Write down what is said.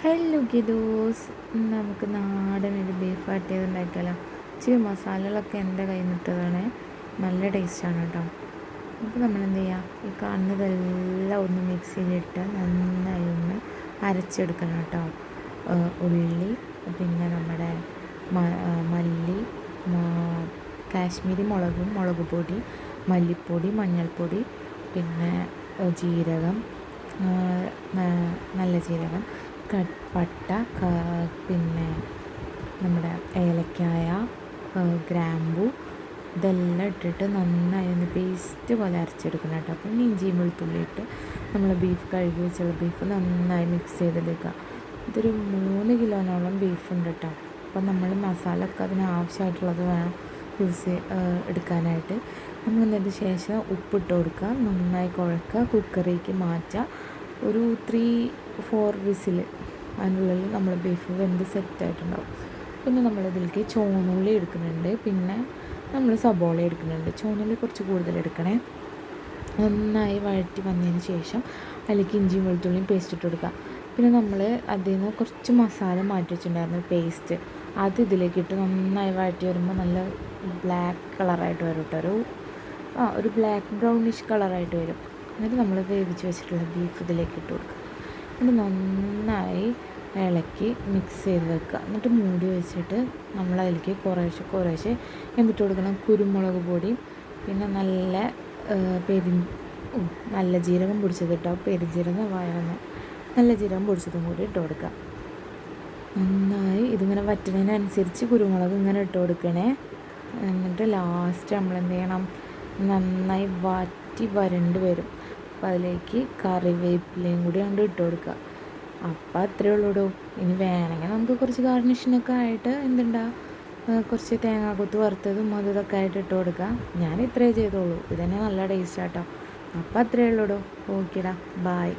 Hello ഗിഡോസ്, നമുക്ക് നാടനൊരു beef വരട്ടിയത് ഉണ്ടാക്കിയാലോ. ഇച്ചിരി മസാലകളൊക്കെ എൻ്റെ കയ്യിൽ നിന്നിട്ടതാണ്, നല്ല ടേസ്റ്റാണ് കേട്ടോ. അപ്പോൾ നമ്മളെന്ത് ചെയ്യുക, ഈ കാണുന്നതെല്ലാം ഒന്ന് മിക്സിയിലിട്ട് നന്നായി ഒന്ന് അരച്ചെടുക്കണം കേട്ടോ. ഉള്ളി, പിന്നെ നമ്മുടെ മല്ലി, കാശ്മീരി മുളക് പൊടി, മല്ലിപ്പൊടി, മഞ്ഞൾപ്പൊടി, പിന്നെ ജീരകം, നല്ല ജീരകം, പട്ട, പിന്നെ നമ്മുടെ ഏലക്കായ, ഗ്രാമ്പു, ഇതെല്ലാം ഇട്ടിട്ട് നന്നായി ഒന്ന് പേസ്റ്റ് പോലെ അരച്ചെടുക്കണം കേട്ടോ. പിന്നെ ഇഞ്ചിയും വെളുത്തുള്ളി ഇട്ട് നമ്മൾ ബീഫ് കഴുകി വെച്ചുള്ള ബീഫ് നന്നായി മിക്സ് ചെയ്തെടുക്കുക. ഇതൊരു 3 കിലോനോളം ബീഫുണ്ട് കേട്ടോ. അപ്പം നമ്മൾ മസാല ഒക്കെ അതിന് ആവശ്യമായിട്ടുള്ളത് വേണം എടുക്കാനായിട്ട്. നമ്മൾ അതിന് ശേഷം ഉപ്പിട്ട് കൊടുക്കുക, നന്നായി കുഴക്കുക, കുക്കറിലേക്ക് മാറ്റുക. ഒരു 3-4 വിസിൽ അതിനുള്ളിൽ നമ്മൾ ബീഫ് വെന്ത് സെറ്റായിട്ടുണ്ടാവും. പിന്നെ നമ്മളിതിലേക്ക് ചുവന്നുള്ളി എടുക്കുന്നുണ്ട്, പിന്നെ നമ്മൾ സബോള എടുക്കുന്നുണ്ട്. ചുവന്നുള്ളി കുറച്ച് കൂടുതൽ എടുക്കണേ. നന്നായി വഴറ്റി വന്നതിന് ശേഷം അതിലേക്ക് ഇഞ്ചിയും വെളുത്തുള്ളിയും പേസ്റ്റ് ഇട്ട് കൊടുക്കുക. പിന്നെ നമ്മൾ അതിൽ നിന്ന് കുറച്ച് മസാല മാറ്റി വെച്ചിട്ടുണ്ടായിരുന്നു, പേസ്റ്റ്, അത് ഇതിലേക്ക് ഇട്ട് നന്നായി വഴറ്റി വരുമ്പോൾ നല്ല ബ്ലാക്ക് കളറായിട്ട് വരും കേട്ടോ. ഒരു ബ്ലാക്ക് ബ്രൗണിഷ് കളറായിട്ട് വരും. എന്നിട്ട് നമ്മൾ വേവിച്ച് വെച്ചിട്ടുള്ള ബീഫ് ഇതിലേക്ക് ഇട്ട് കൊടുക്കുക. എന്നിട്ട് നന്നായി ഇളക്കി മിക്സ് ചെയ്ത് വെക്കുക. എന്നിട്ട് മൂടി വെച്ചിട്ട് നമ്മളതിലേക്ക് കുറേശ്ശെ എന്നിട്ട് കൊടുക്കണം കുരുമുളക് പൊടി, പിന്നെ നല്ല ജീരകം പൊടിച്ചത് ഇട്ടോ, പെരുംജീരകം നല്ല ജീരകം പൊടിച്ചതും കൂടി ഇട്ട് കൊടുക്കുക. നന്നായി ഇതിങ്ങനെ വറ്റുന്നതിനനുസരിച്ച് കുരുമുളക് ഇങ്ങനെ ഇട്ട് കൊടുക്കണേ. എന്നിട്ട് ലാസ്റ്റ് നമ്മളെന്ത് ചെയ്യണം, നന്നായി വരണ്ട് വരും. അപ്പോൾ അതിലേക്ക് കറിവേപ്പിലയും കൂടി കൊണ്ട് ഇട്ട് കൊടുക്കുക. അപ്പം അത്രയേ ഉള്ളൂ. ഇനി വേണമെങ്കിൽ നമുക്ക് കുറച്ച് ഗാർണിഷിനൊക്കെ ആയിട്ട് കുറച്ച് തേങ്ങാക്കൊത്ത് വറുത്തതും ഇതൊക്കെ ആയിട്ട് ഇട്ട് കൊടുക്കുക. ഞാൻ ഇത്രയേ ചെയ്തോളൂ. ഇതന്നെ നല്ല ടേസ്റ്റ് ആട്ടോ. അപ്പം അത്രയേ ഉള്ളൂ. ഓക്കേടാ, ബായ്.